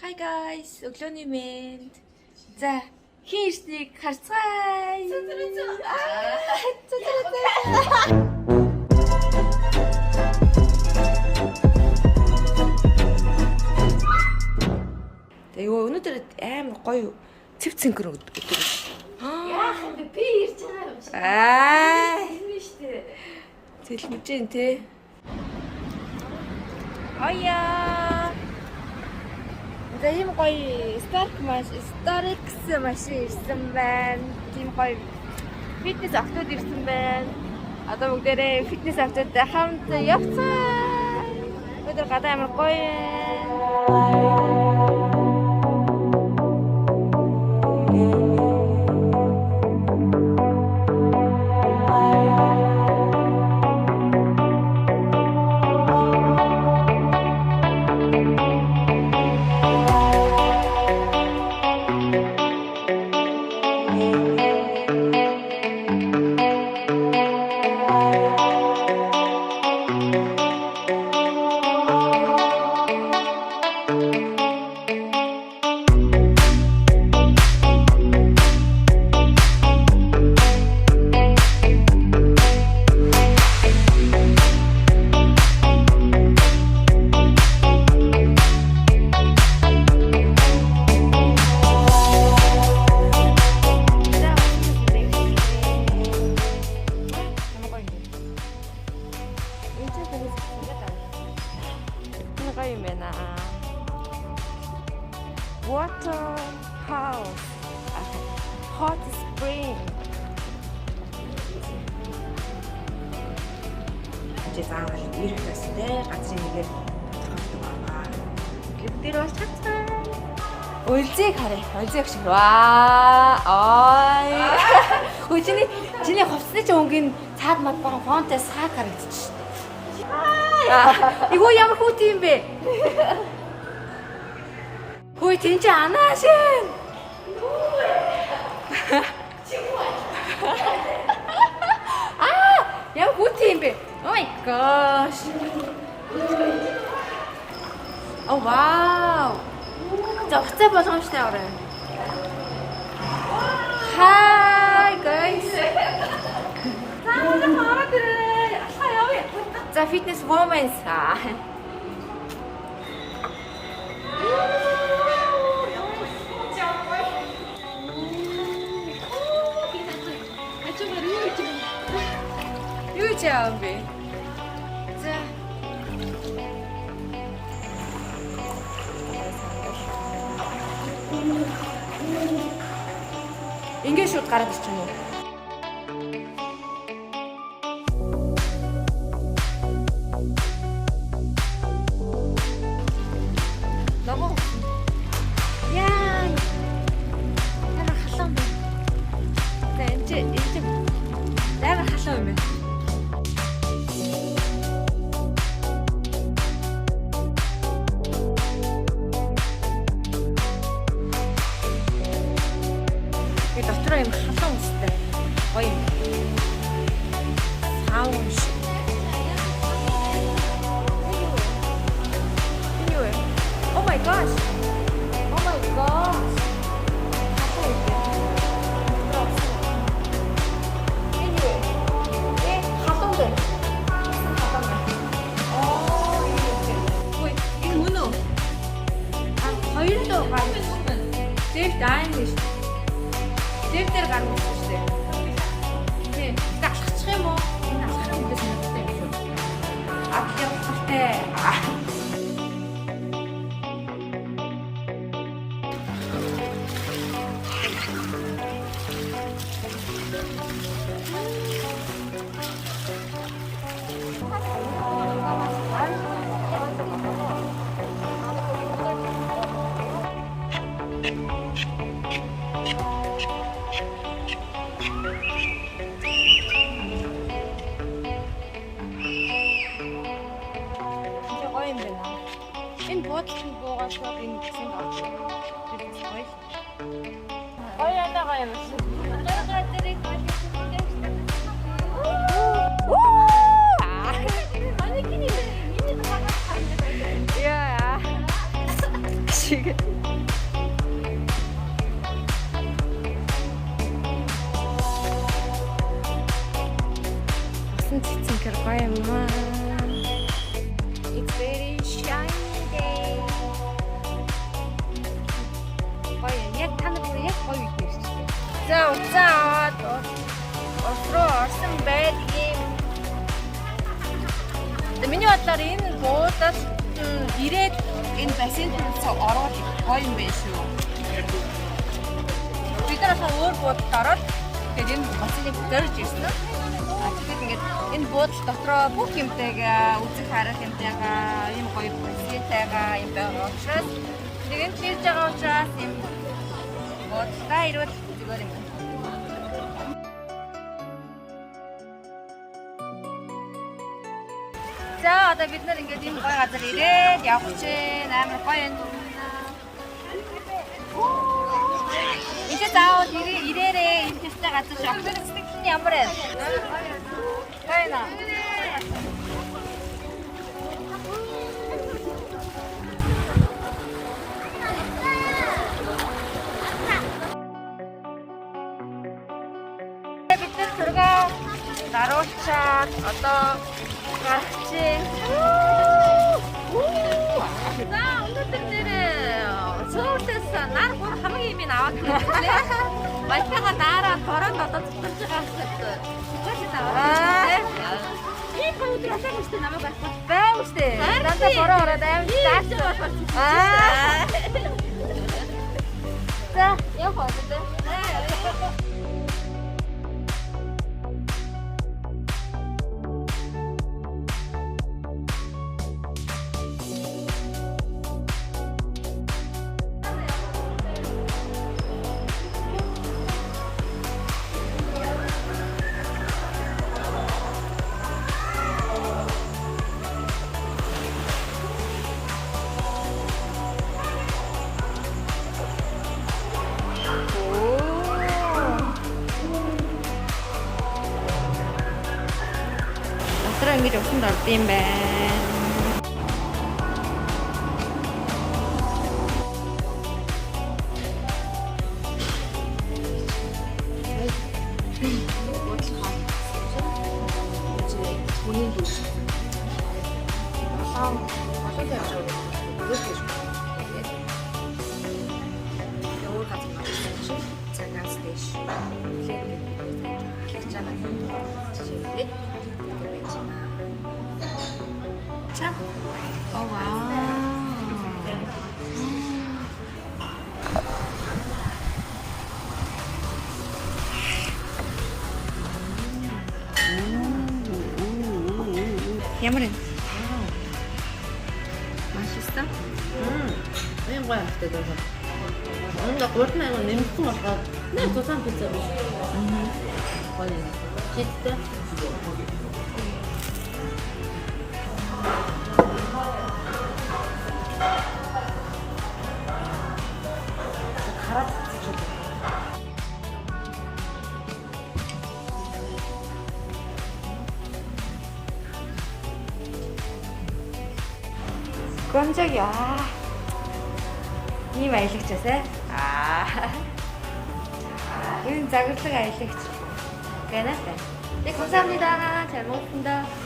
Hi guys, өглөөний мэнд. За, хин ирснийг харцгаая. Тэгээ өнөөдөр амар гоё цэв цэнхэр өдөр. Яах юм бэ? Би ирж байгаа юм шиг. Тийм шүү дээ. Тэгэл мэдэж дээ те. Аяа. За ийм гоё Starix машин ирсэн байна. Тийм гоё фитнес автод ирсэн байна. Одоо бүгдээрээ фитнес автодтай хамт явцгаа. Өдөр гадаа амар гоё. Water house, hot spring. Жишээ нь ирэх төстэй газрын нэгээр тодорхойлдог байна. Гэвтэр бол цацгаа. Үлзийг харъя. Үлзийг шиг. Ваа. Ой. Чиний хувцсны ч өнгийн цаад мад байгаа фонтой саг харагдчих шүү дээ. Игөө ямар хүүт юм бэ? Хөөе тэн чи анаашин. Яа хүүт юм бэ? Oh my gosh. Oh wow. Зовцоо болгоомжтой орой. Hi guys. За fitness women. Юу ч яам бэ? За. Ингээд шууд гараад ирчих юм уу? Ногоо. Яа. Яна халуун бэ? За энэ яна халуун юм бэ? Дотроо юм халуун үстэй. Гоё юм. Саун шиг. Anyway. Oh my gosh. Oh my gosh. Anyway. халуун бэ? Ой, энэ мөн үү? Хоёр дөө гарсан. Дэв даан гэж. Дэвтэр гаргаж шүү дээ. Тийм. Алхачих юм уу? Энэ алхах юм гэсэн юм байна шүү. Авлахтай. Энэ буудлын буугаас энэ гэсэн авч. Тэгээд гоё. Гоё яагаа юм шиг. Гараа дээрээ гоё юм. Аникини миний багаас ханддаг. Яа. 지금. 무슨 지친 그럴까요, 엄마? It's very shiny day. Гоё яг та нар бүр яг гоё үед ирчихсэн. За уцаад орсроо орсон байдгийн. Миний бодлоор энэ буудаас ирээд энэ бассейнд ороод гоё юм байна шүү. Бид нар хаа өөр буудалд ороод тэгээд энэ бассейнийг зорж ирсэн. Тэгээд ингээд энэ буудал дотроо бүх юмтайгаа үзэх харах юмтайгаа юм гоё бассейнтайгаа юм байгаа учраас тэгээд энэ чирж байгаа учраас юм буудалтай ирвэл зүгээр юм. За одоо бид нар ингээд энэ гоё газар ирээд явах чинь амар гоё юм. Ихэд заавал ирээрээ энэ төстэй газар шогтол сэтгэл нь ямар вэ? Гайна. Бид нар зургаа даруучаад одоо гарчих. За өнөөдөр нэрээ Сөүлээс нар бүр хамгийн юм аваад хэлээ. Баятайгаа дараа бороонд одоо зүтгэж байгаа хэвчээ. Зүтгэж аваад. Тийм бүгд ясаа гэжтэй намайг барьсан. Байв штэ. Дандаа бороо ороод аим заасан болохоор зүтгэж. За явах уу. Ингэж усан дорд юм байна. Oh wow. Ямар юм? 맛있어? Ийм гоё амттай даа. Өнөөдөр гуртны аяга нэмсэн болохоор нэг тусан пицца биш. Гоё. Читтэй. 깜짝이야. ийм аялагчаас энэ загварлаг аялагч. Гэнэ. Тэг 감사합니다. 잘 먹었습니다.